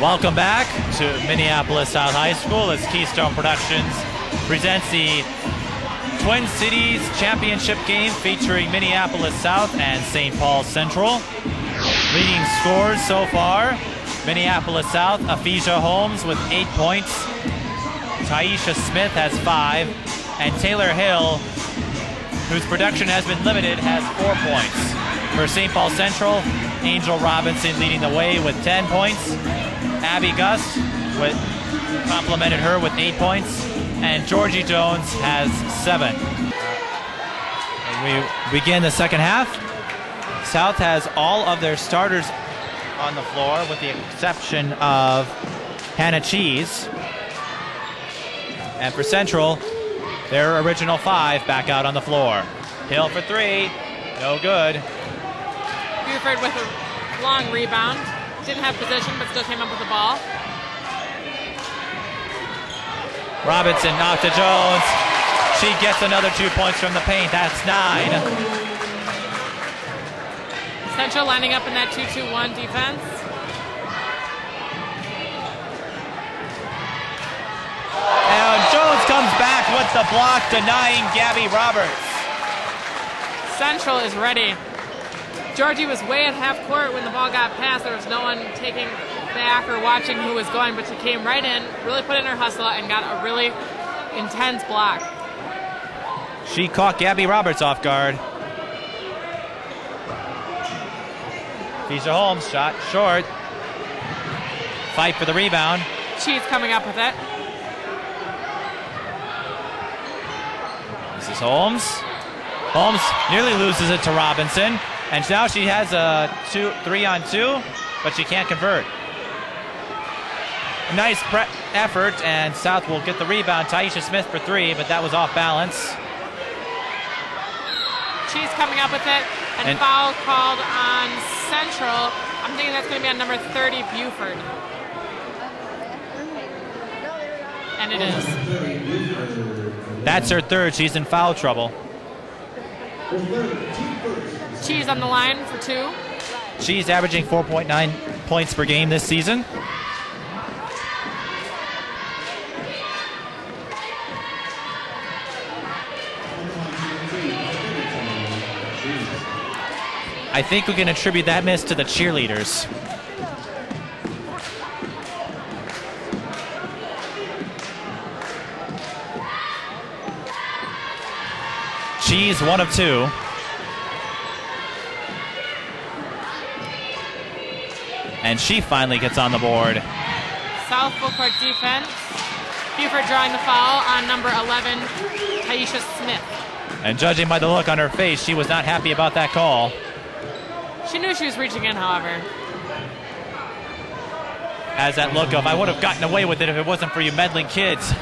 Welcome back to Minneapolis South High School as Keystone Productions presents the Twin Cities Championship game featuring Minneapolis South and St. Paul Central. Leading scores so far, Minneapolis South, Aphesia Holmes with 8 points. Taisha Smith has 5. And Taylor Hill, whose production has been limited, has 4 points. For St. Paul Central, Angel Robinson leading the way with 10 points. Abby Gus complimented her with 8 points. And Georgie Jones has 7. We begin the second half. South has all of their starters on the floor with the exception of Hannah Cheese. And for Central, their original 5 back out on the floor. Hill for 3, no good. Buford with a long rebound. Didn't have position, but still came up with the ball. Robertson knocked to Jones. She gets another 2 points from the paint. That's 9. Central lining up in that 2-2-1 defense. And Jones comes back with the block, denying Gabby Roberts. Central is ready. Georgie was way at half court when the ball got passed. There was no one taking back or watching who was going, but she came right in, really put in her hustle, and got a really intense block. She caught Gabby Roberts off guard. Aphesia Holmes shot short. Fight for the rebound. She's coming up with it. This is Holmes. Holmes nearly loses it to Robinson. And now she has a 3-on-2, but she can't convert. A nice effort, and South will get the rebound. Taisha Smith for 3, but that was off balance. She's coming up with it, and foul called on Central. I'm thinking that's going to be on number 30, Buford. And it is. That's her 3rd. She's in foul trouble. Cheese on the line for 2. She's averaging 4.9 points per game this season. I think we can attribute that miss to the cheerleaders. Cheese 1 of 2. And she finally gets on the board. South full court defense. Buford drawing the foul on number 11, Taisha Smith. And judging by the look on her face, she was not happy about that call. She knew she was reaching in, however. Has that look of, I would have gotten away with it if it wasn't for you meddling kids.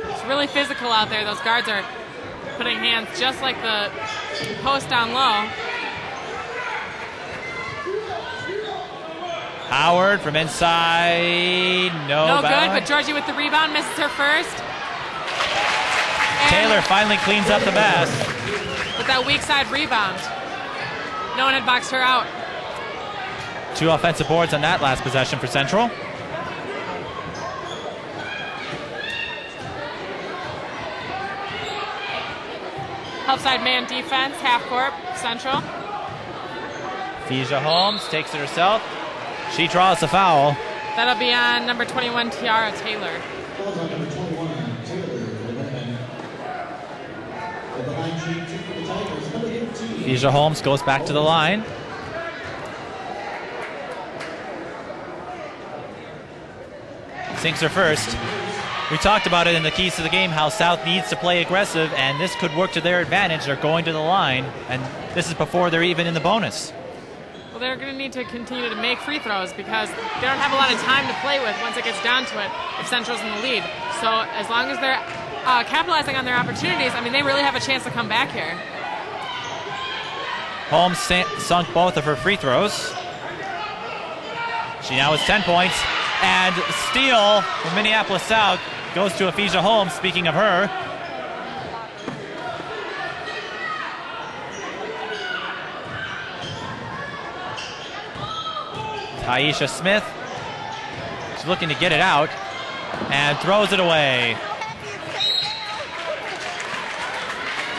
It's really physical out there. Those guards are putting hands just like the post down low. Howard from inside. No good, but Georgie with the rebound misses her first. And Taylor finally cleans up the mess. With that weak side rebound. No one had boxed her out. 2 offensive boards on that last possession for Central. Help side man defense, half court, Central. Aphesia Holmes takes it herself. She draws the foul. That'll be on number 21, Tiara Taylor. Aphesia Holmes goes back to the line. Sinks her first. We talked about it in the keys to the game, how South needs to play aggressive, and this could work to their advantage. They're going to the line, and this is before they're even in the bonus. Well, they're going to need to continue to make free throws because they don't have a lot of time to play with once it gets down to it if Central's in the lead. So as long as they're capitalizing on their opportunities, I mean, they really have a chance to come back here. Holmes sunk both of her free throws. She now has 10 points. And steal from Minneapolis South goes to Aphesia Holmes, speaking of her. Aisha Smith. She's looking to get it out and throws it away.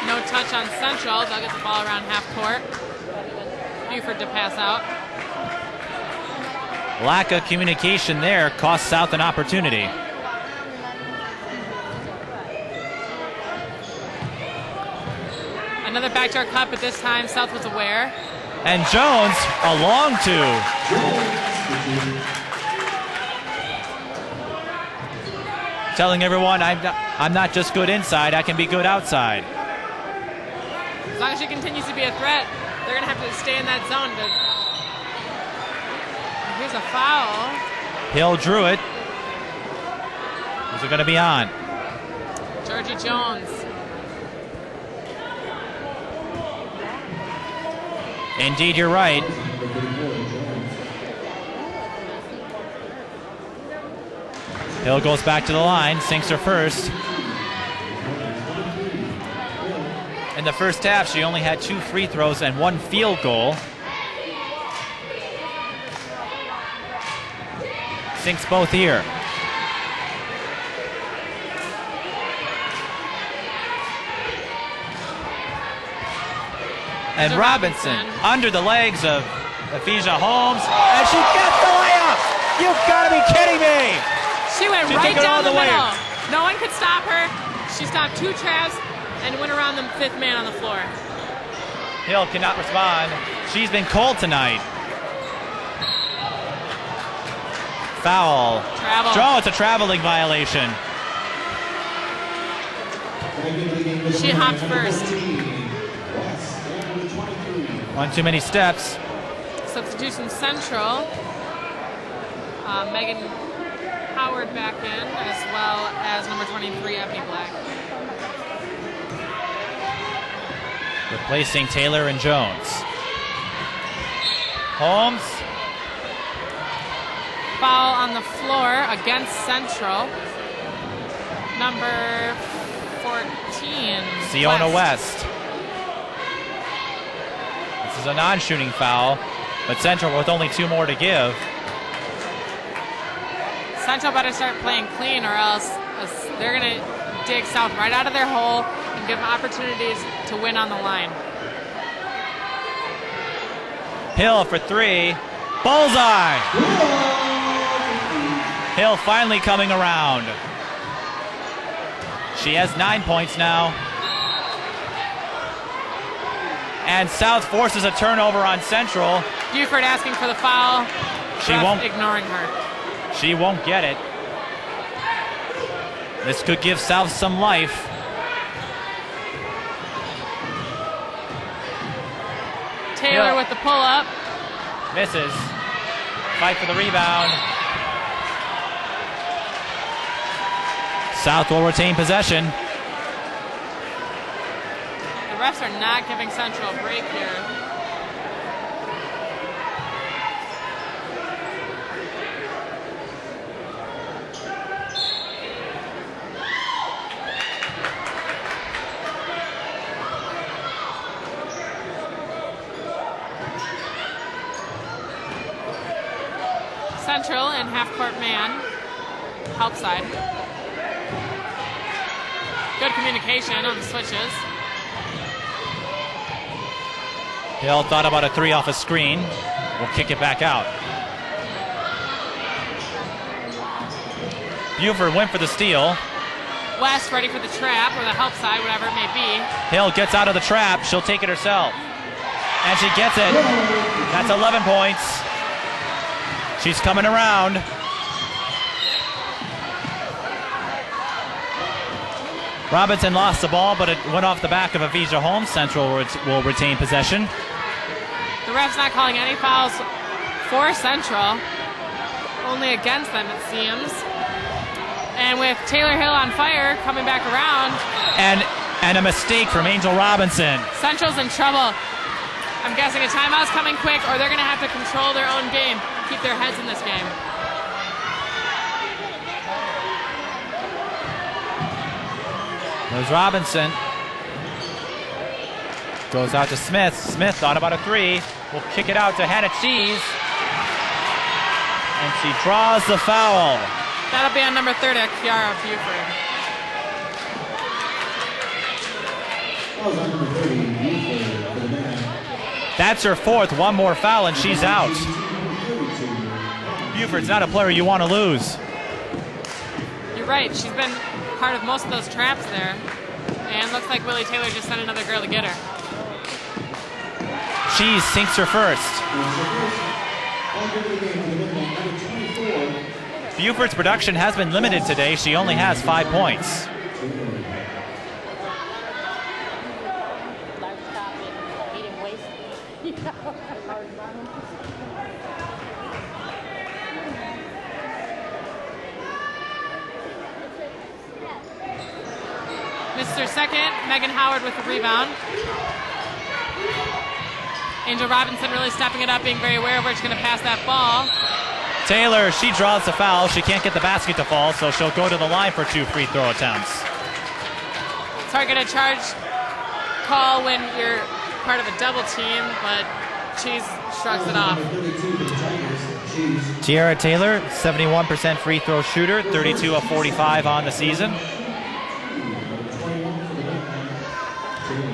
No touch on Central. They'll get the ball around half court. Buford to pass out. Lack of communication there cost South an opportunity. Another backdoor cut, but this time South was aware. And Jones, a long two. Telling everyone, I'm not just good inside, I can be good outside. As long as she continues to be a threat, they're going to have to stay in that zone. Here's a foul. Hill drew it. Who's it going to be on? Georgie Jones. Indeed, you're right. Hill goes back to the line, sinks her first. In the first half, she only had 2 free throws and 1 field goal. Sinks both here. And Robinson under the legs of Ephesian Holmes, and she gets the layup! You've got to be kidding me! She went right down the middle. No one could stop her. She stopped 2 traps and went around the 5th man on the floor. Hill cannot respond. She's been cold tonight. Foul. Travel. Oh, it's a traveling violation. She hopped first. 1 too many steps. Substitution Central. Megan Howard back in, as well as number 23, Ebony Black. Replacing Taylor and Jones. Holmes. Foul on the floor against Central. Number 14. Siona West. This is a non-shooting foul, but Central with only 2 more to give. Central better start playing clean, or else they're going to dig South right out of their hole and give them opportunities to win on the line. Hill for 3. Bullseye! Hill finally coming around. She has 9 points now. And South forces a turnover on Central. Buford asking for the foul. She won't. Ignoring her. She won't get it. This could give South some life. Taylor Hill with the pull-up. misses. Fight for the rebound. South will retain possession. The refs are not giving Central a break here. Central and half-court man, help side. Good communication on the switches. Hill thought about a 3 off a screen. Will kick it back out. Buford went for the steal. West ready for the trap or the help side, whatever it may be. Hill gets out of the trap. She'll take it herself. And she gets it. That's 11 points. She's coming around. Robinson lost the ball, but it went off the back of Avisha Holmes. Central will retain possession. The ref's not calling any fouls for Central, only against them, it seems. And with Taylor Hill on fire, coming back around. And a mistake from Angel Robinson. Central's in trouble. I'm guessing a timeout's coming quick, or they're going to have to control their own game, keep their heads in this game. There's Robinson. Goes out to Smith. Smith thought about a 3. Will kick it out to Hannah Cheese. And she draws the foul. That'll be on number 30, Kiara Buford. That's her fourth. One more foul and she's out. Buford's not a player you want to lose. You're right. She's been part of most of those traps there. And looks like Willie Taylor just sent another girl to get her. She sinks her first. Buford's production has been limited today. She only has 5 points. Mr. Second, Megan Howard with the rebound. Angel Robinson really stepping it up, being very aware of where she's going to pass that ball. Taylor, she draws the foul. She can't get the basket to fall, so she'll go to the line for 2 free throw attempts. Target a charge call when you're part of a double team, but Cheese shrugs it off. Tiara Taylor, 71% free throw shooter, 32 of 45 on the season.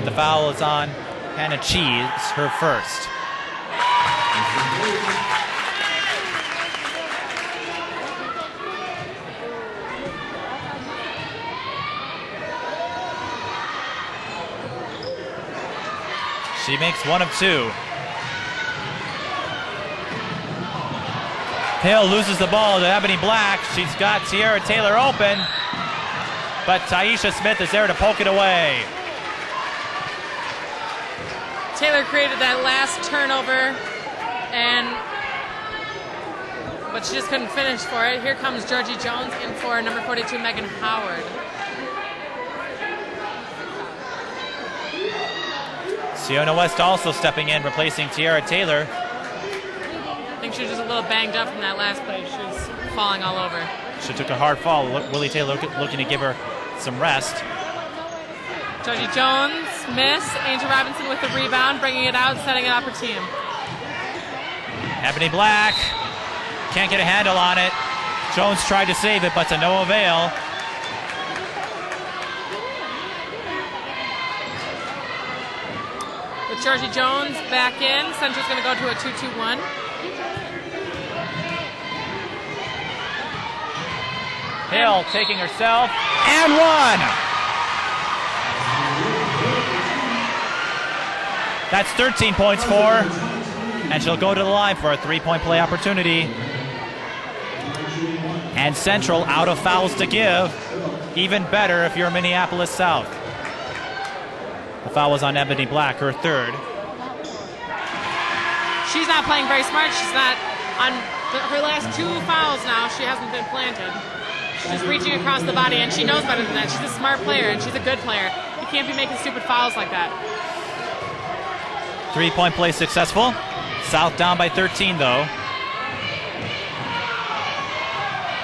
The foul is on Hannah Cheese, her first. She makes 1 of 2. Hill loses the ball to Ebony Black. She's got Tiara Taylor open, but Taisha Smith is there to poke it away. Taylor created that last turnover, but she just couldn't finish for it. Here comes Georgie Jones in for number 42, Megan Howard. Siona West also stepping in, replacing Tiara Taylor. I think she was just a little banged up from that last play. She was falling all over. She took a hard fall. Willie Taylor looking to give her some rest. Georgie Jones, miss. Angel Robinson with the rebound, bringing it out, setting it up her team. Ebony Black can't get a handle on it. Jones tried to save it, but to no avail. With Georgie Jones back in, Central's going to go to a 2-2-1. Hill taking herself, and 1! That's 13 points for her, and she'll go to the line for a 3-point play opportunity. And Central out of fouls to give. Even better if you're Minneapolis South. The foul was on Ebony Black, her third. She's not playing very smart. She's not on her last 2 fouls now. She hasn't been planted. She's just reaching across the body, and she knows better than that. She's a smart player, and she's a good player. You can't be making stupid fouls like that. 3-point play successful. South down by 13, though.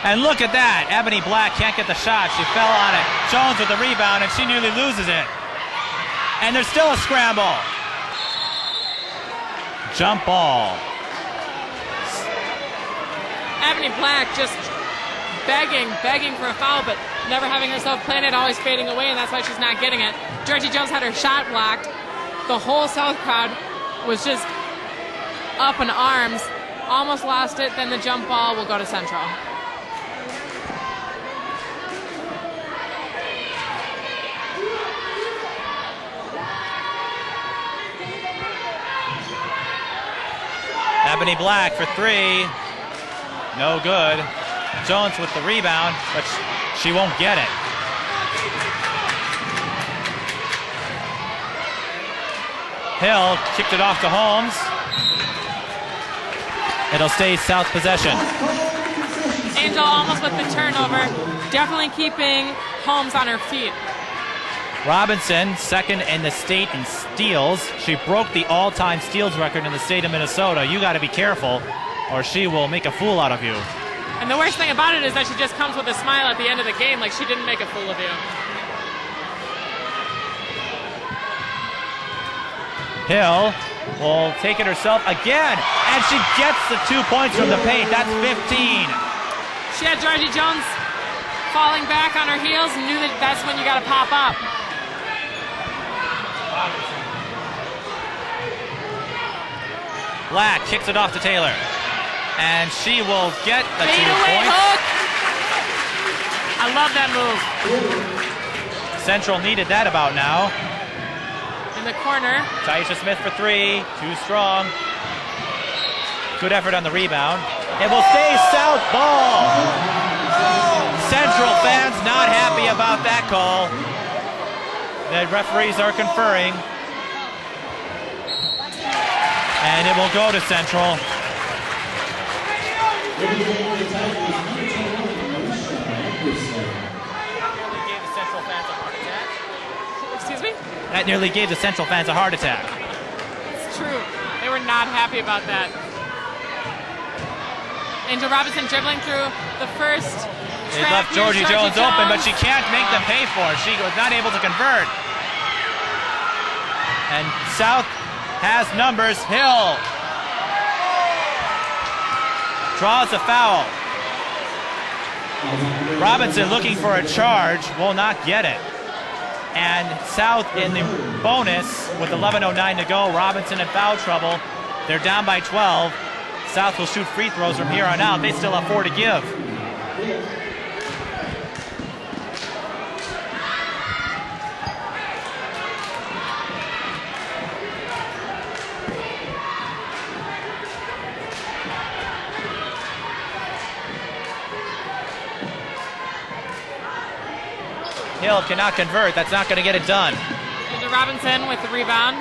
And look at that. Ebony Black can't get the shot. She fell on it. Jones with the rebound, and she nearly loses it. And there's still a scramble. Jump ball. Ebony Black just begging for a foul, but never having herself planted, always fading away, and that's why she's not getting it. Georgie Jones had her shot blocked. The whole South crowd was just up in arms. Almost lost it. Then the jump ball will go to Central. Ebony Black for 3. No good. Jones with the rebound, but she won't get it. Hill kicked it off to Holmes. It'll stay South possession. Angel almost with the turnover. Definitely keeping Holmes on her feet. Robinson, second in the state in steals. She broke the all-time steals record in the state of Minnesota. You got to be careful, or she will make a fool out of you. And the worst thing about it is that she just comes with a smile at the end of the game, like she didn't make a fool of you. Hill will take it herself again, and she gets the 2 points from the paint. That's 15. She had Georgie Jones falling back on her heels and knew that that's when you got to pop up. Black kicks it off to Taylor, and she will get the 2 points. Hook. I love that move. Central needed that about now. In the corner. Taisha Smith for 3, too strong. Good effort on the rebound. It will stay South ball. Central fans not happy about that call. The referees are conferring. And it will go to Central. Excuse me? That nearly gave the Central fans a heart attack. It's true. They were not happy about that. Angel Robertson dribbling through the first They left Georgie Jones open, but she can't make them pay for it. She was not able to convert. And South has numbers. Hill draws a foul. Robinson looking for a charge, will not get it. And South in the bonus with 11:09 to go. Robinson in foul trouble. They're down by 12. South will shoot free throws from here on out. They still have 4 to give. Hill cannot convert. That's not going to get it done. Into Robinson with the rebound.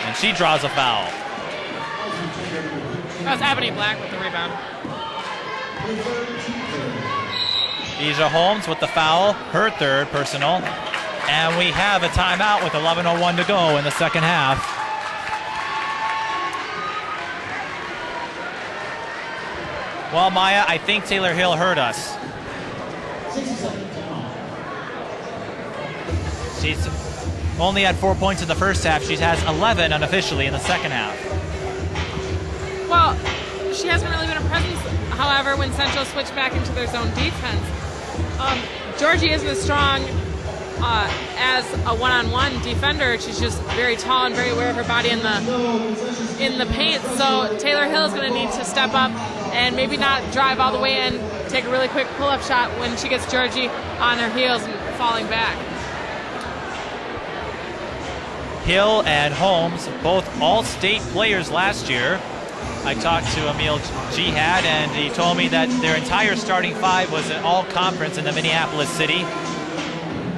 And she draws a foul. That was Ebony Black with the rebound. Maija Holmes with the foul, her 3rd personal. And we have a timeout with 11:01 to go in the second half. Well, Maija, I think Taylor Hill hurt us. She's only had 4 points in the first half. She has 11 unofficially in the second half. Well, she hasn't really been a presence, however, when Central switched back into their zone defense. Georgie isn't as strong as a one-on-one defender. She's just very tall and very aware of her body in the paint. So Taylor Hill is going to need to step up and maybe not drive all the way in, take a really quick pull-up shot when she gets Georgie on her heels and falling back. Hill and Holmes, both all-state players last year. I talked to Emil Jihad, and he told me that their entire starting 5 was an all-conference in the Minneapolis city.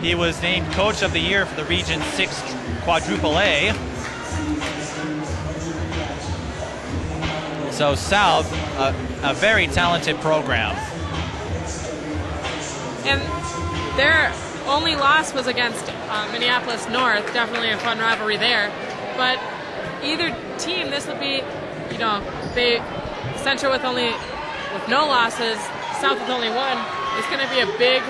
He was named Coach of the Year for the Region 6 Quadruple A. So South, a very talented program. And their only loss was against Minneapolis North. Definitely a fun rivalry there. But either team, this will be, you know, Central with no losses, South with only 1. It's going to be a big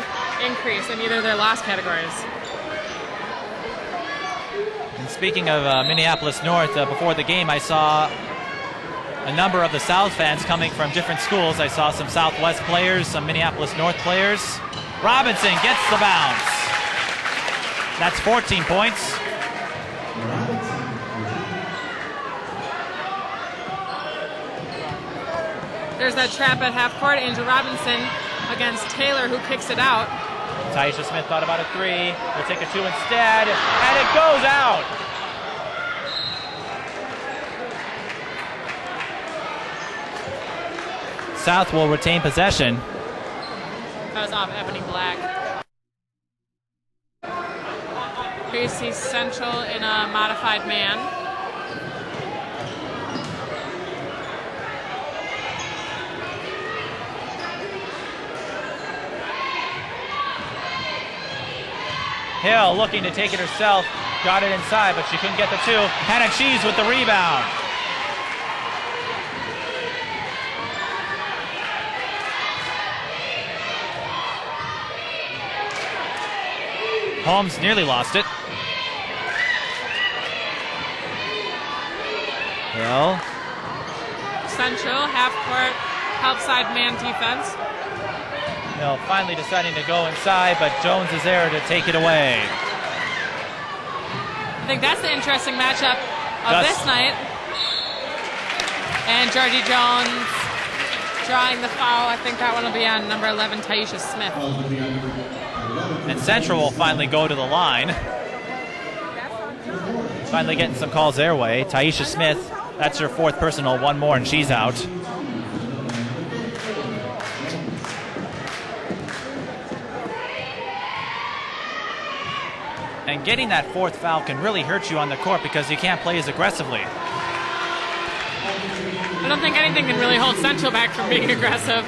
increase in either their loss categories. And speaking of Minneapolis North, before the game I saw a number of the South fans coming from different schools. I saw some Southwest players, some Minneapolis North players. Robinson gets the bounce. That's 14 points. There's that trap at half court. Angel Robinson against Taylor, who kicks it out. Taisha Smith thought about a 3. We'll take a 2 instead, and it goes out. South will retain possession. That was off Ebony Black. Here you see Central in a modified man. Hill looking to take it herself. Got it inside, but she couldn't get the 2. Hannah Cheese with the rebound. Holmes nearly lost it. Hill. Central, half-court, help side man defense. Hill finally deciding to go inside, but Jones is there to take it away. I think that's the interesting matchup of this night. And Georgie Jones drawing the foul. I think that one will be on number 11, Taisha Smith. And Central will finally go to the line. Finally getting some calls their way. Taisha Smith, that's her 4th personal, one more and she's out. And getting that 4th foul can really hurt you on the court because you can't play as aggressively. I don't think anything can really hold Central back from being aggressive.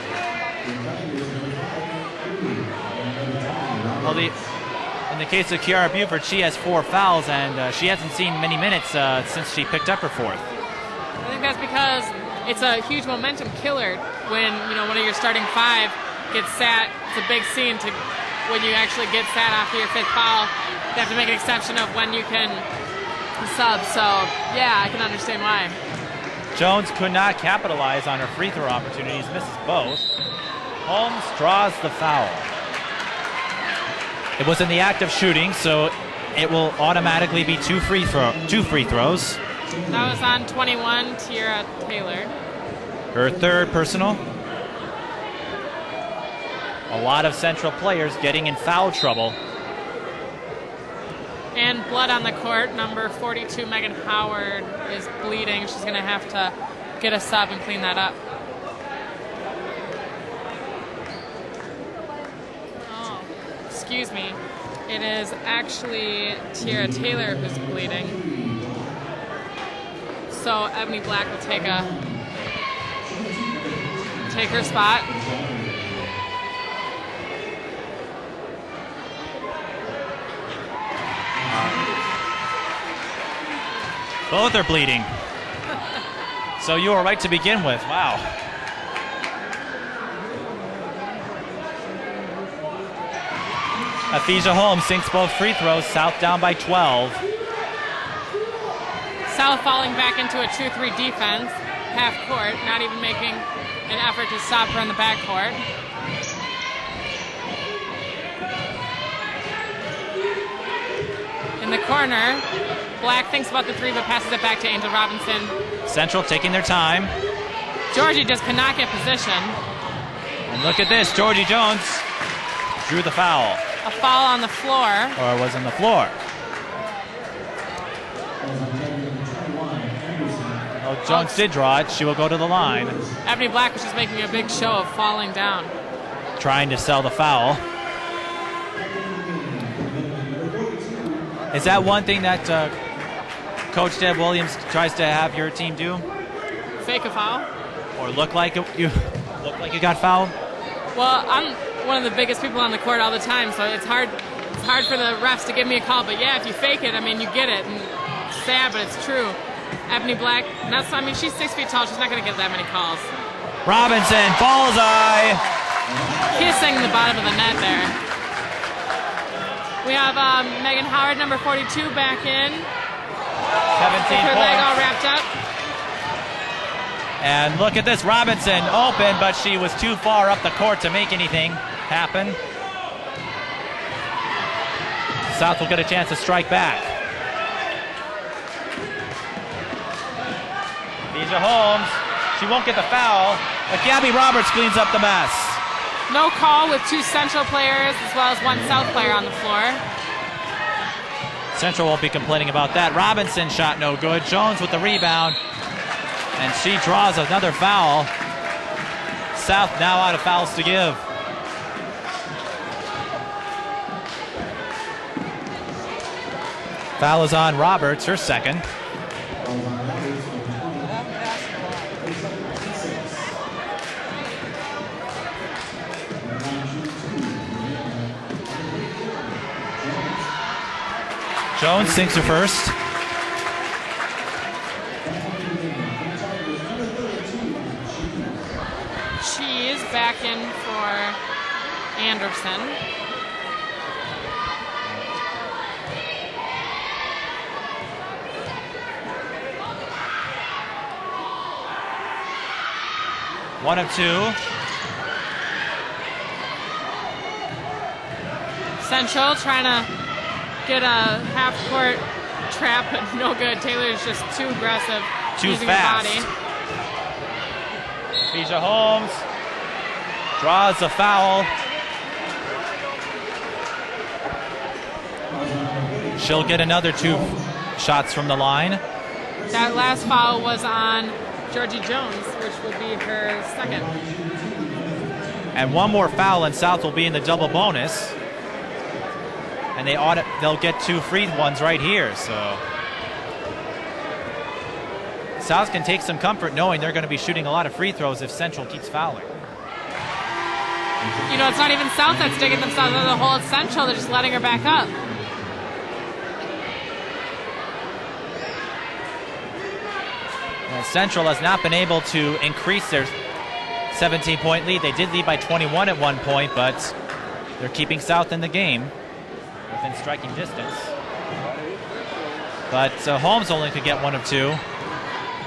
Well, in the case of Kiara Buford, she has 4 fouls, and she hasn't seen many minutes since she picked up her 4th. I think that's because it's a huge momentum killer when one of your starting 5 gets sat. It's a big scene to when you actually get sat after your 5th foul. You have to make an exception of when you can sub. So yeah, I can understand why. Jones could not capitalize on her free throw opportunities, misses both. Holmes draws the foul. It was in the act of shooting, so it will automatically be two free throws. That was on 21, Tiara Taylor. Her 3rd personal. A lot of Central players getting in foul trouble. And blood on the court. Number 42, Megan Howard, is bleeding. She's going to have to get a sub and clean that up. Oh, excuse me. It is actually Tiara Taylor who's bleeding. So Ebony Black will take her spot. Both are bleeding. So you were right to begin with. Wow. Athesha Holmes sinks both free throws. South down by 12. South falling back into a 2-3 defense, half court, not even making an effort to stop her in the backcourt. In the corner, Black thinks about the 3 but passes it back to Angel Robinson. Central taking their time. Georgie just cannot get position. And look at this, Georgie Jones drew the foul. A foul on the floor. Or was on the floor. Oh, Jones did draw it. She will go to the line. Ebony Black was just making a big show of falling down. Trying to sell the foul. Is that one thing that Coach Deb Williams tries to have your team do? Fake a foul? Or look like you got fouled? Well, I'm one of the biggest people on the court all the time, so it's hard for the refs to give me a call. But yeah, if you fake it, I mean, you get it. And it's sad, but it's true. Ebony Black, she's 6 feet tall. She's not going to get that many calls. Robinson, bullseye. Kissing the bottom of the net there. We have Megan Howard, number 42, back in. 17 With her leg all wrapped up. And look at this, Robinson open, but she was too far up the court to make anything happen. South will get a chance to strike back. Athesha Holmes, she won't get the foul, but Gabby Roberts cleans up the mess. No call with 2 Central players as well as 1 South player on the floor. Central won't be complaining about that. Robinson shot no good. Jones with the rebound. And she draws another foul. South now out of fouls to give. Foul is on Roberts, her 2nd. Jones sinks her 1st. She is back in for Anderson. 1 of 2. Central trying to get a half-court trap, but no good. Taylor's just too aggressive. Too using fast. her body. Maija Holmes draws a foul. She'll get another 2 shots from the line. That last foul was on Georgie Jones, which would be her second. And one more foul and South will be in the double bonus. And they'll get 2 free ones right here. So South can take some comfort knowing they're going to be shooting a lot of free throws if Central keeps fouling. You know, it's not even South that's digging themselves into the hole. It's Central. They're just letting her back up. Central has not been able to increase their 17-point lead. They did lead by 21 at one point, but they're keeping South in the game within striking distance. But Holmes only could get 1 of 2.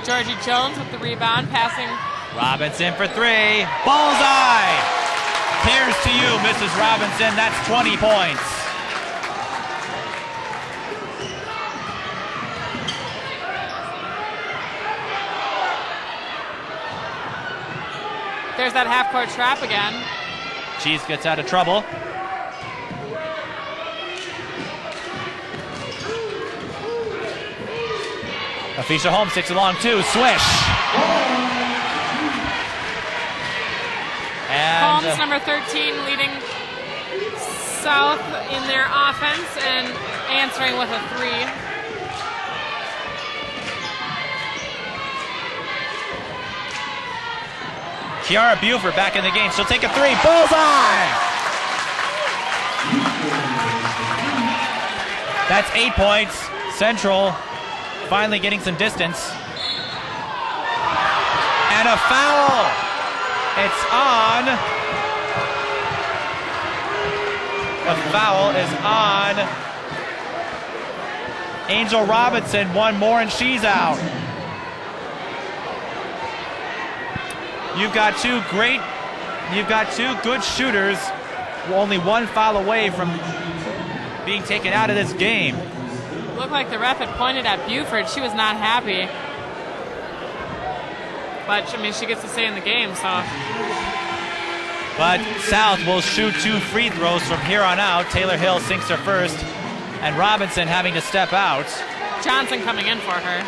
Georgie Jones with the rebound, passing. Robinson for 3. Bullseye! Here's to you, Mrs. Robinson. That's 20 points. There's that half-court trap again. Cheese gets out of trouble. Maija Holmes takes a long 2. Swish. And Holmes, number 13, leading South in their offense and answering with a 3. Kiara Buford back in the game. She'll take a 3. Bullseye! That's 8 points. Central finally getting some distance. And a foul. It's on. The foul is on Angel Robinson. 1 more and she's out. You've got 2 good shooters, only 1 foul away from being taken out of this game. Looked like the ref had pointed at Buford. She was not happy. But, I mean, she gets to stay in the game, so. But South will shoot 2 free throws from here on out. Taylor Hill sinks her first, and Robinson having to step out. Johnson coming in for her.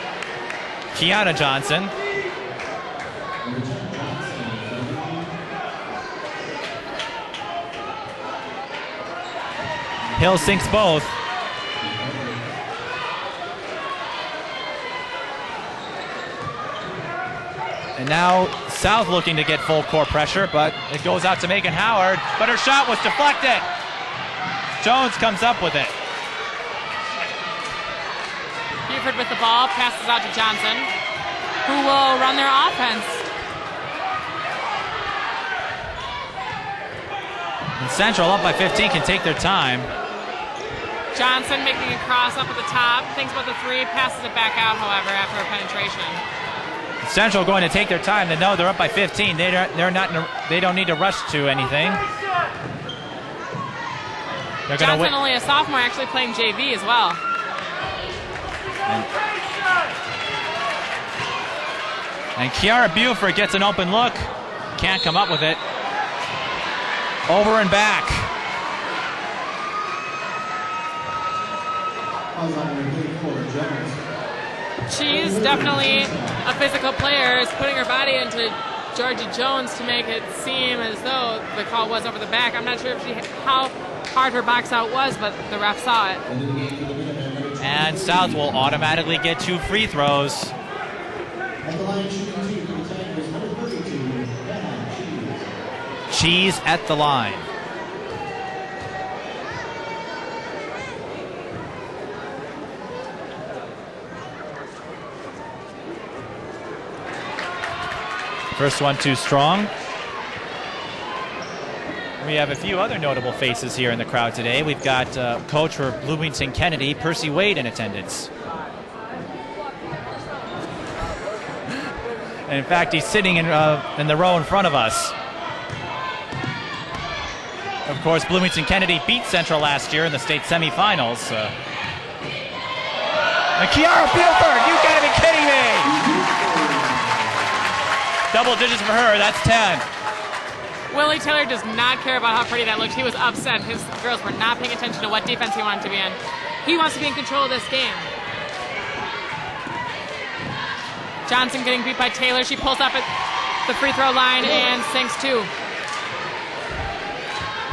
Kiana Johnson. Hill sinks both. And now South looking to get full court pressure, but it goes out to Megan Howard, but her shot was deflected. Jones comes up with it. Buford with the ball, passes out to Johnson, who will run their offense. And Central up by 15 can take their time. Johnson making a cross up at the top, thinks about the 3, passes it back out, however, after a penetration. Central going to take their time. They know they're up by 15. They don't need to rush to anything. They're going to Johnson, only a sophomore, actually playing JV as well. And Kiara Buford gets an open look. Can't come up with it. Over and back. She's definitely a physical player, is putting her body into Georgie Jones to make it seem as though the call was over the back. I'm not sure how hard her box out was, but the ref saw it. And South will automatically get 2 free throws. Cheese at the line. First one too strong. We have a few other notable faces here in the crowd today. We've got coach for Bloomington Kennedy, Percy Wade, in attendance. And in fact, he's sitting in the row in front of us. Of course, Bloomington Kennedy beat Central last year in the state semifinals. And Kiara Buford, you gotta be kidding me! Double digits for her, that's 10. Willie Taylor does not care about how pretty that looked. He was upset. His girls were not paying attention to what defense he wanted to be in. He wants to be in control of this game. Johnson getting beat by Taylor. She pulls up at the free throw line and sinks 2.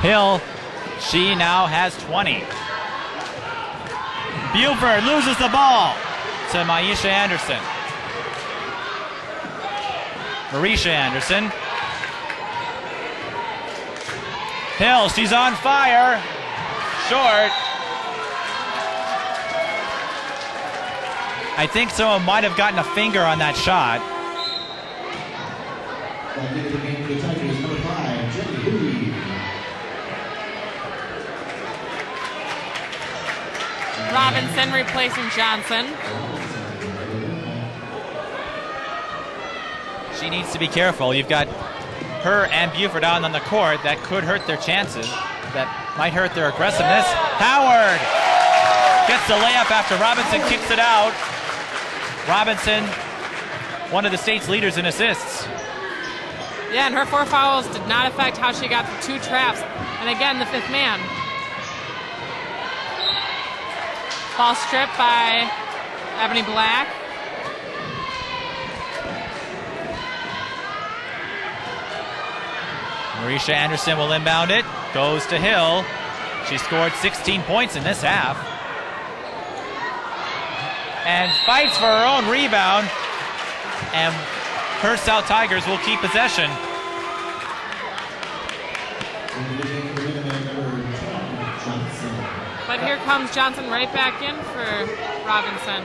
Hill, she now has 20. Buford loses the ball to Maija Anderson. Marisha Anderson. Hill, she's on fire. Short. I think someone might have gotten a finger on that shot. Robinson replacing Johnson. She needs to be careful. You've got her and Buford on the court. That could hurt their chances. That might hurt their aggressiveness. Howard gets the layup after Robinson kicks it out. Robinson, one of the state's leaders in assists. Yeah, and her 4 fouls did not affect how she got the 2 traps. And again, the 5th man. Ball stripped by Ebony Black. Marisha Anderson will inbound it. Goes to Hill. She scored 16 points in this half. And fights for her own rebound. And her South Tigers will keep possession. But here comes Johnson right back in for Robinson.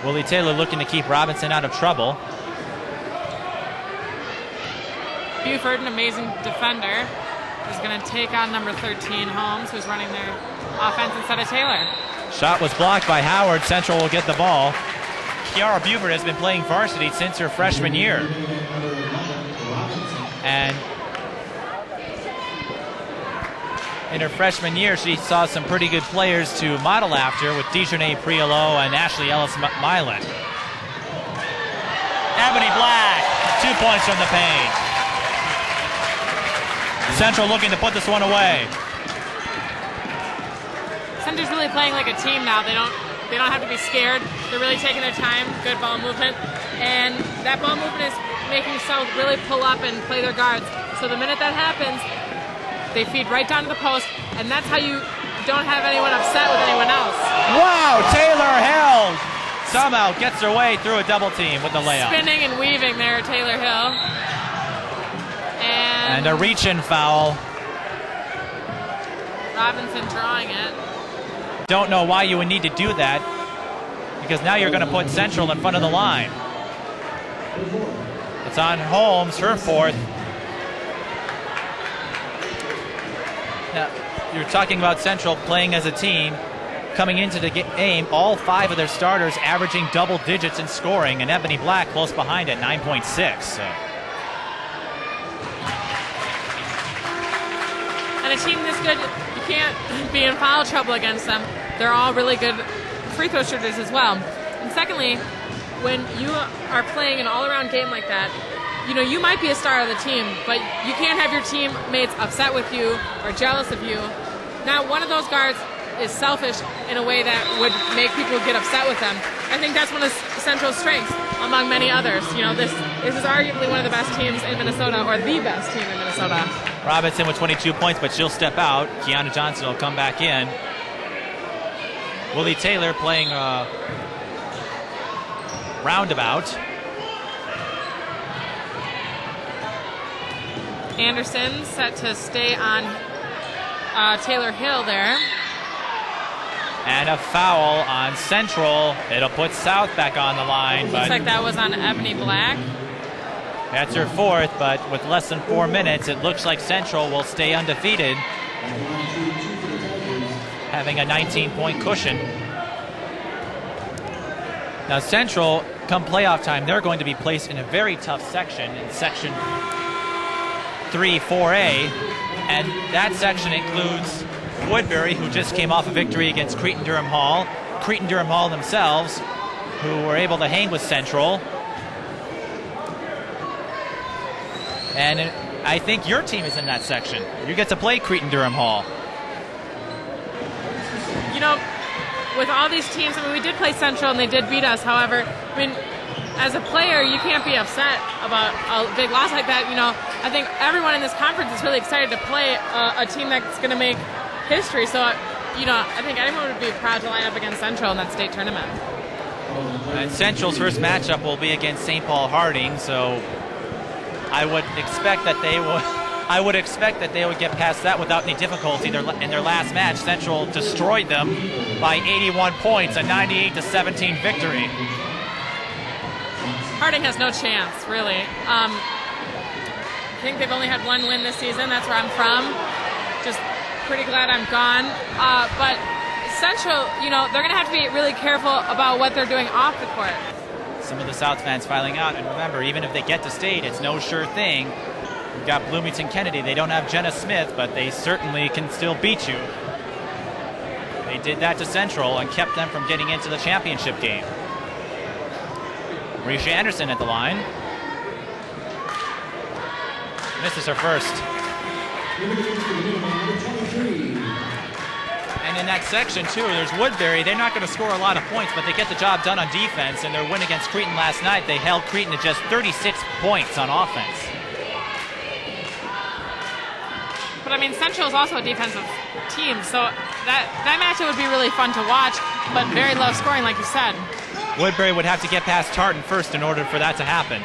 Willie Taylor looking to keep Robinson out of trouble. Buford, an amazing defender, is going to take on number 13, Holmes, who's running their offense instead of Taylor. Shot was blocked by Howard. Central will get the ball. Kiara Buford has been playing varsity since her freshman year. And in her freshman year, she saw some pretty good players to model after with Dejanay Priolo and Ashley Ellis-Milan. Ebony Black, 2 points from the paint. Central looking to put this one away. Center's really playing like a team now. They don't have to be scared. They're really taking their time. Good ball movement, and that ball movement is making South really pull up and play their guards. So the minute that happens, they feed right down to the post, and that's how you don't have anyone upset with anyone else. Wow, Taylor Hill somehow gets her way through a double team with the layup. Spinning and weaving there, Taylor Hill. And a reach-in foul. Robinson drawing it. Don't know why you would need to do that, because now you're going to put Central in front of the line. It's on Holmes, her 4th. Now, you're talking about Central playing as a team. Coming into the game, all 5 of their starters averaging double digits in scoring, and Ebony Black close behind at 9.6. So. And a team this good, you can't be in foul trouble against them. They're all really good free throw shooters as well. And secondly, when you are playing an all-around game like that, you know, you might be a star of the team, but you can't have your teammates upset with you or jealous of you. Now, one of those guards is selfish in a way that would make people get upset with them. I think that's one of Central's strengths, among many others. You know, this is arguably one of the best teams in Minnesota, or the best team in Minnesota. Robinson with 22 points, but she'll step out. Kiana Johnson will come back in. Willie Taylor playing roundabout. Anderson set to stay on Taylor Hill there. And a foul on Central. It'll put South back on the line. Looks like that was on Ebony Black. That's her 4th, but with less than 4 minutes, it looks like Central will stay undefeated, having a 19-point cushion. Now Central come playoff time, they're going to be placed in a very tough section, in Section 3, 4A, and that section includes Woodbury, who just came off a victory against Cretin-Durham Hall, Cretin-Durham Hall themselves, who were able to hang with Central. And I think your team is in that section. You get to play Cretin-Durham Hall. You know, with all these teams, I mean, we did play Central and they did beat us. However, I mean, as a player, you can't be upset about a big loss like that. You know, I think everyone in this conference is really excited to play a team that's going to make history. So, you know, I think anyone would be proud to line up against Central in that state tournament. And Central's first matchup will be against St. Paul Harding, so I would expect that they would get past that without any difficulty. In their last match, Central destroyed them by 81 points, a 98-17 victory. Harding has no chance, really. I think they've only had one win this season. That's where I'm from. Just pretty glad I'm gone. But Central, you know, they're going to have to be really careful about what they're doing off the court. Some of the South fans filing out, and remember, even if they get to state, it's no sure thing. We've got Bloomington Kennedy. They don't have Jenna Smith, but they certainly can still beat you. They did that to Central and kept them from getting into the championship game. Maija Anderson at the line. Misses her first. And in that section, too, there's Woodbury. They're not going to score a lot of points, but they get the job done on defense. And their win against Cretin last night, they held Cretin to just 36 points on offense. But, I mean, Central is also a defensive team, so that matchup would be really fun to watch, but very low scoring, like you said. Woodbury would have to get past Tartan first in order for that to happen.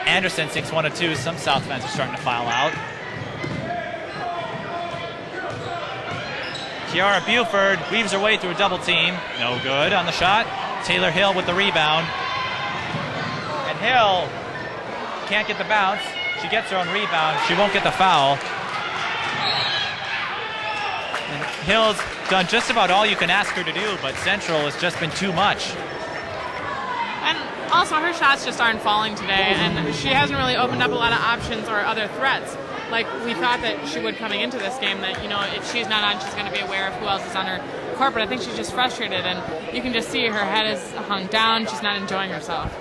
Anderson, 6-1-2. Some South fans are starting to file out. Kiara Buford weaves her way through a double team. No good on the shot. Taylor Hill with the rebound. And Hill can't get the bounce. She gets her own rebound. She won't get the foul. And Hill's done just about all you can ask her to do, but Central has just been too much. And also, her shots just aren't falling today, and she hasn't really opened up a lot of options or other threats like we thought that she would coming into this game, that, you know, if she's not on, she's going to be aware of who else is on her court, but I think she's just frustrated, and you can just see her head is hung down. She's not enjoying herself.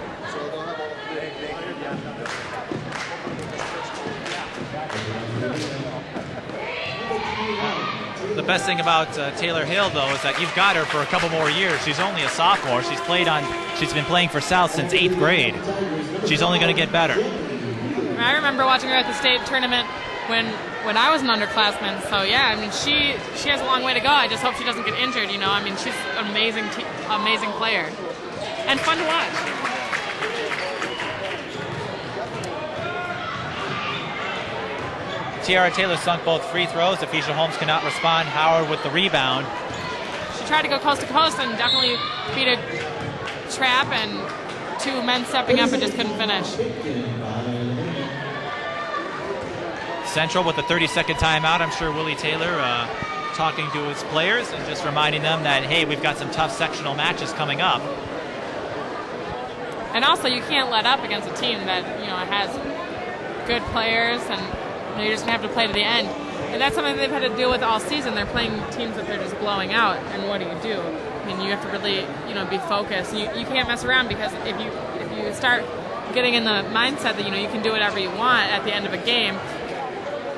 The best thing about Taylor Hill, though, is that you've got her for a couple more years. She's only a sophomore. She's been playing for South since 8th grade. She's only going to get better. I remember watching her at the state tournament when I was an underclassman. So yeah, I mean, she has a long way to go. I just hope she doesn't get injured. You know, I mean, she's an amazing player and fun to watch. Tiara Taylor sunk both free throws. Apisha Holmes cannot respond. Howard with the rebound. She tried to go coast to coast and definitely beat a trap, and two men stepping up and just couldn't finish. Central with a 30-second timeout. I'm sure Willie Taylor talking to his players and just reminding them that, hey, we've got some tough sectional matches coming up. And also, you can't let up against a team that, you know, has good players, and you're just going to have to play to the end. And that's something they've had to deal with all season. They're playing teams that they're just blowing out. And what do? I mean, you have to really, you know, be focused. You can't mess around, because if you start getting in the mindset that, you know, you can do whatever you want at the end of a game,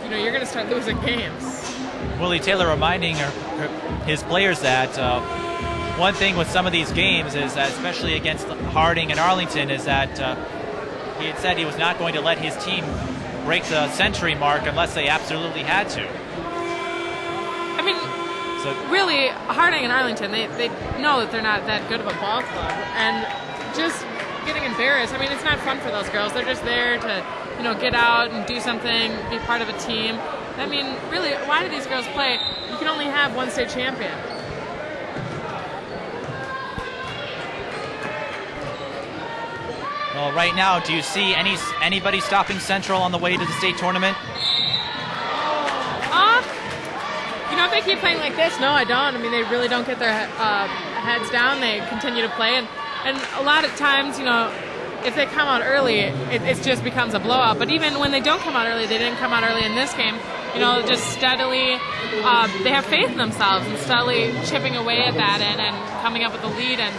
you know, you're going to start losing games. Willie Taylor reminding his players that one thing with some of these games is that, especially against Harding and Arlington, is that he had said he was not going to let his team break the century mark unless they absolutely had to. I mean, really, Harding and Arlington, they know that they're not that good of a ball club, and just getting embarrassed, I mean, it's not fun for those girls. They're just there to, you know, get out and do something, be part of a team. I mean, really, why do these girls play? You can only have one state champion. Well, right now, do you see anybody stopping Central on the way to the state tournament? You know, if they keep playing like this, no, I don't. I mean, they really don't get their heads down. They continue to play. And a lot of times, you know, if they come out early, it just becomes a blowout. But even when they don't come out early, they didn't come out early in this game, you know, just steadily, they have faith in themselves and steadily chipping away at that and coming up with the lead. And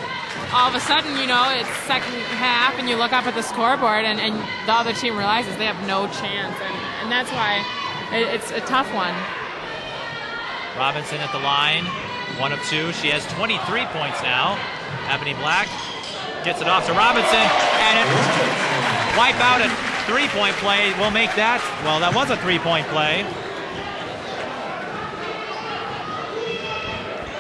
all of a sudden, you know, it's second half and you look up at the scoreboard and the other team realizes they have no chance. And that's why it's a tough one. Robinson at the line, 1 of 2. She has 23 points now. Ebony Black gets it off to Robinson, and it wipe out a 3-point play. We'll make that. Well, that was a 3-point play.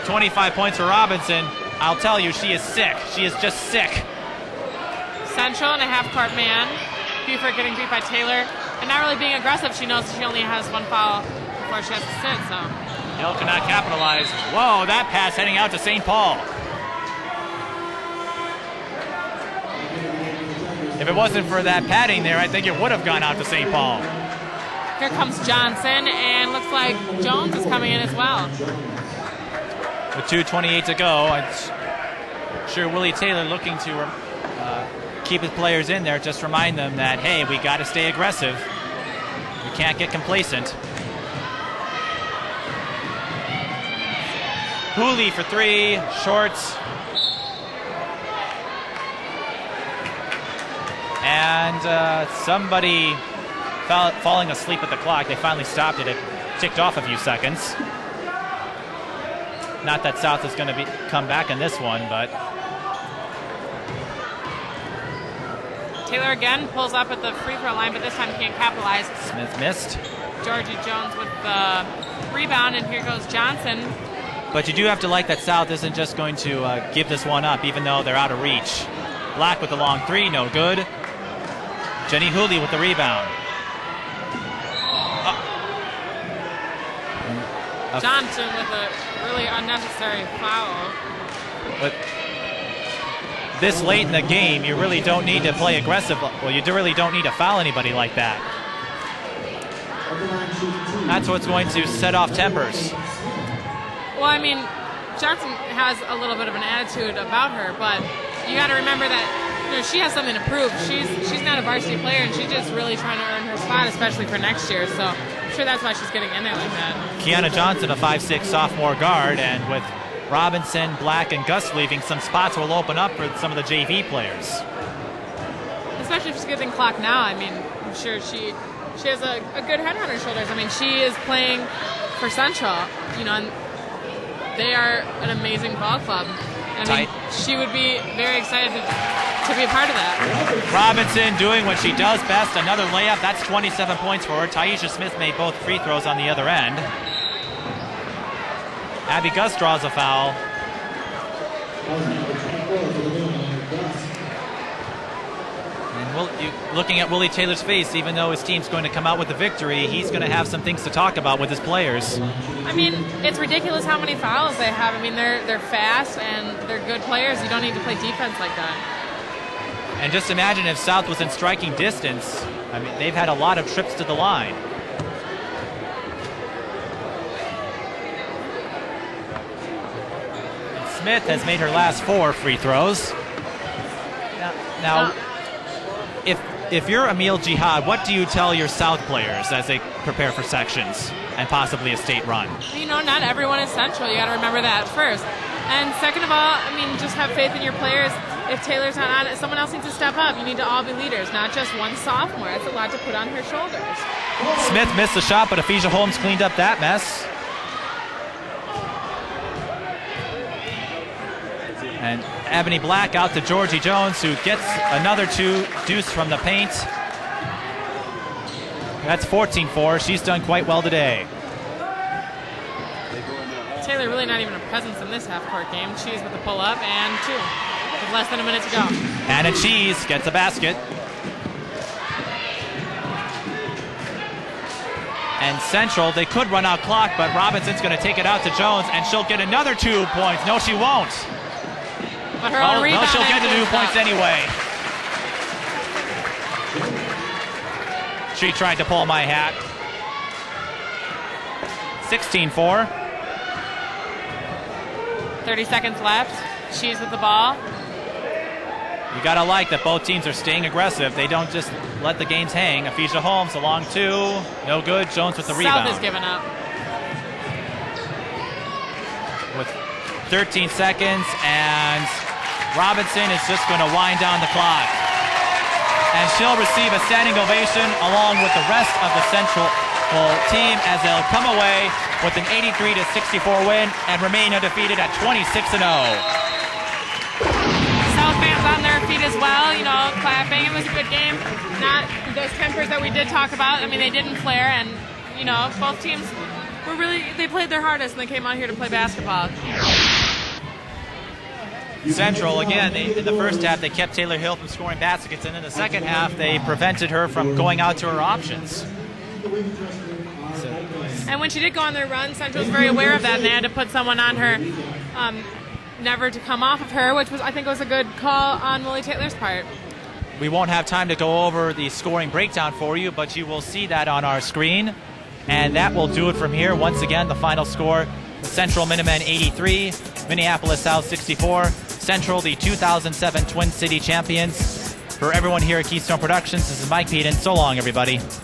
25 points for Robinson. I'll tell you, she is sick. She is just sick. Central and a half-court man. Buford getting beat by Taylor. And not really being aggressive. She knows she only has 1 foul before she has to sit, so. Hill cannot capitalize. Whoa, that pass heading out to St. Paul. If it wasn't for that padding there, I think it would have gone out to St. Paul. Here comes Johnson, and looks like Jones is coming in as well. With 2:28 to go, I'm sure Willie Taylor looking to keep his players in there, just remind them that, hey, we got to stay aggressive. We can't get complacent. Hooley for 3, shorts. And somebody falling asleep at the clock. They finally stopped it. It ticked off a few seconds. Not that South is going to come back in this one, but Taylor again pulls up at the free throw line, but this time can't capitalize. Smith missed. Georgie Jones with the rebound, and here goes Johnson. But you do have to like that South isn't just going to give this one up, even though they're out of reach. Black with the long 3, no good. Jenny Hooley with the rebound. Johnson with a really unnecessary foul. But this late in the game, you really don't need to play aggressive. Well, you really don't need to foul anybody like that. That's what's going to set off tempers. Well, I mean, Johnson has a little bit of an attitude about her, but you got to remember that, you know, she has something to prove. She's not a varsity player, and she's just really trying to earn her spot, especially for next year. So I'm sure that's why she's getting in there like that. Kiana Johnson, a 5'6" sophomore guard, and with Robinson, Black, and Gus leaving, some spots will open up for some of the JV players. Especially if she's getting clock now. I mean, I'm sure she has a good head on her shoulders. I mean, she is playing for Central, you know, and they are an amazing ball club. I mean, she would be very excited to be a part of that. Robinson doing what she does best, another layup. That's 27 points for her. Taisha Smith made both free throws on the other end. Abby Gus draws a foul. And looking at Willie Taylor's face, even though his team's going to come out with the victory, he's going to have some things to talk about with his players. I mean, it's ridiculous how many fouls they have. I mean, they're fast and they're good players. You don't need to play defense like that. And just imagine if South was in striking distance. I mean, they've had a lot of trips to the line. And Smith has made her last 4 free throws. Now if you're Emil Jihad, what do you tell your South players as they prepare for sections and possibly a state run? You know, not everyone is Central. You got to remember that first. And second of all, I mean, just have faith in your players. If Taylor's not on it, someone else needs to step up. You need to all be leaders, not just one sophomore. That's a lot to put on her shoulders. Smith missed the shot, but Ephesian Holmes cleaned up that mess. And Ebony Black out to Georgie Jones, who gets another 2 deuce from the paint. That's 14-4. She's done quite well today. Taylor really not even a presence in this half-court game. Cheese with the pull-up and 2 with less than a minute to go. Hannah Cheese gets a basket. And Central, they could run out clock, but Robinson's going to take it out to Jones, and she'll get another 2 points. No, she won't. But her own rebound. No, she'll get the 2 points anyway. She tried to pull my hat. 16-4. 30 seconds left. She's with the ball. You got to like that both teams are staying aggressive. They don't just let the games hang. Aphesia Holmes along 2. No good. Jones with the rebound. South has given up. With 13 seconds, and Robertson is just going to wind down the clock. And she'll receive a standing ovation along with the rest of the Central team as they'll come away with an 83-64 win and remain undefeated at 26-0. South fans on their feet as well, you know, clapping. It was a good game. Not those tempers that we did talk about. I mean, they didn't flare, and, you know, both teams were really, they played their hardest, and they came out here to play basketball. Central, again, in the first half, they kept Taylor Hill from scoring baskets, and in the second half, they prevented her from going out to her options. And when she did go on their run, Central was very aware of that, and they had to put someone on her, never to come off of her, which was, I think, was a good call on Willie Taylor's part. We won't have time to go over the scoring breakdown for you, but you will see that on our screen, and that will do it from here. Once again, the final score: Central Minutemen 83, Minneapolis South 64. Central, the 2007 Twin City champions. For everyone here at Keystone Productions, this is Mike Peden. So long, everybody.